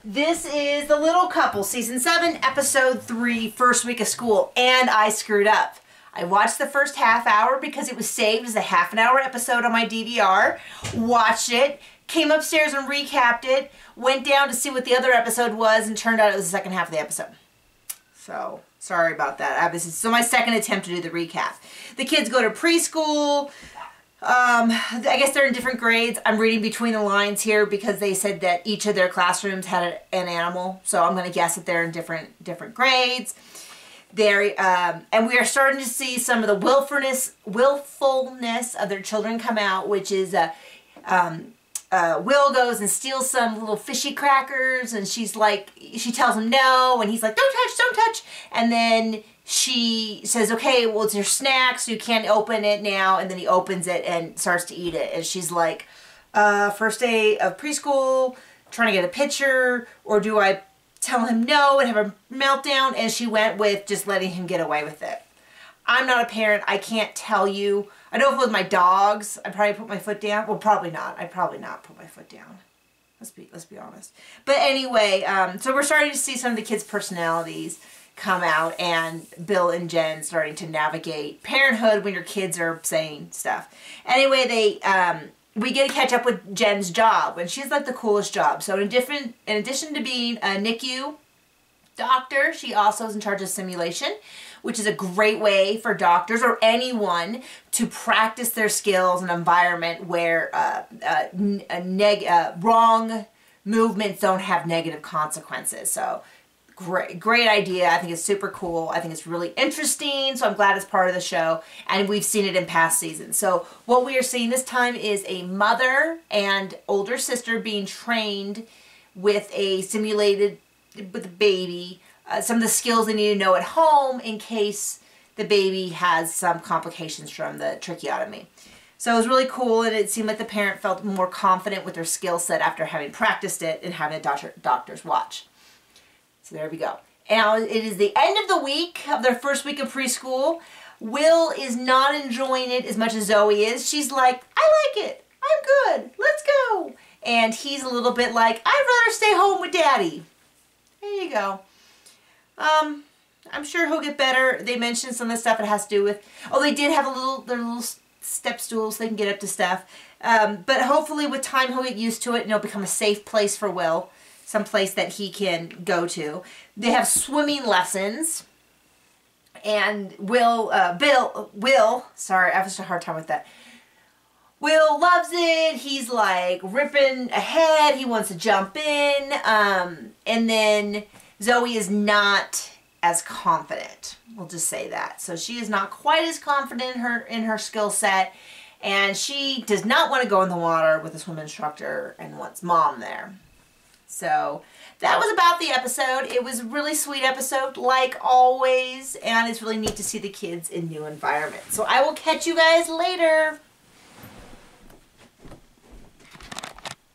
This is The Little Couple, Season 7, Episode 3, first week of school, and I screwed up. I watched the first half hour because it was saved as a half-an-hour episode on my DVR, watched it, came upstairs and recapped it, went down to see what the other episode was, and turned out it was the second half of the episode. So, sorry about that. This is my second attempt to do the recap. The kids go to preschool. I guess they're in different grades. I'm reading between the lines here because they said that each of their classrooms had an animal. So I'm going to guess that they're in different grades. And we are starting to see some of the willfulness of their children come out, which is Will goes and steals some little fishy crackers, and she tells him no, and he's like, don't touch, and then she says, okay, well, it's your snack, so you can't open it now, and then he opens it and starts to eat it, and she's like, first day of preschool, trying to get a picture, or do I tell him no and have a meltdown? And she went with just letting him get away with it. I'm not a parent. I can't tell you. I know if it was my dogs, I'd probably put my foot down. Well, probably not. I'd probably not put my foot down. Let's be honest. But anyway, so we're starting to see some of the kids' personalities come out, and Bill and Jen starting to navigate parenthood when your kids are saying stuff. Anyway, we get to catch up with Jen's job, and she's like the coolest job. So in addition to being a NICU doctor, she also is in charge of simulation, which is a great way for doctors or anyone to practice their skills in an environment where wrong movements don't have negative consequences. So great idea. I think it's super cool. I think it's really interesting, so I'm glad it's part of the show, and we've seen it in past seasons. So what we are seeing this time is a mother and older sister being trained with a baby, some of the skills they need to know at home in case the baby has some complications from the tracheotomy. So it was really cool, and it seemed like the parent felt more confident with their skill set after having practiced it and having a doctor's watch. So there we go. Now it is the end of the week of their first week of preschool. Will is not enjoying it as much as Zoe is. She's like, I like it. I'm good. Let's go. And he's a little bit like, I'd rather stay home with Daddy. There you go. I'm sure he'll get better. They mentioned some of the stuff it has to do with, they did have their little step stools so they can get up to stuff. But hopefully with time he'll get used to it and it'll become a safe place for Will. Some place that he can go to. They have swimming lessons, and Will, sorry, I have such a hard time with that. Will loves it. He's like ripping ahead. He wants to jump in, and then Zoe is not as confident. We'll just say that. So she is not quite as confident in her skill set, and she does not want to go in the water with a swim instructor and wants Mom there. So that was about the episode. It was a really sweet episode, like always, and it's really neat to see the kids in new environments. So I will catch you guys later.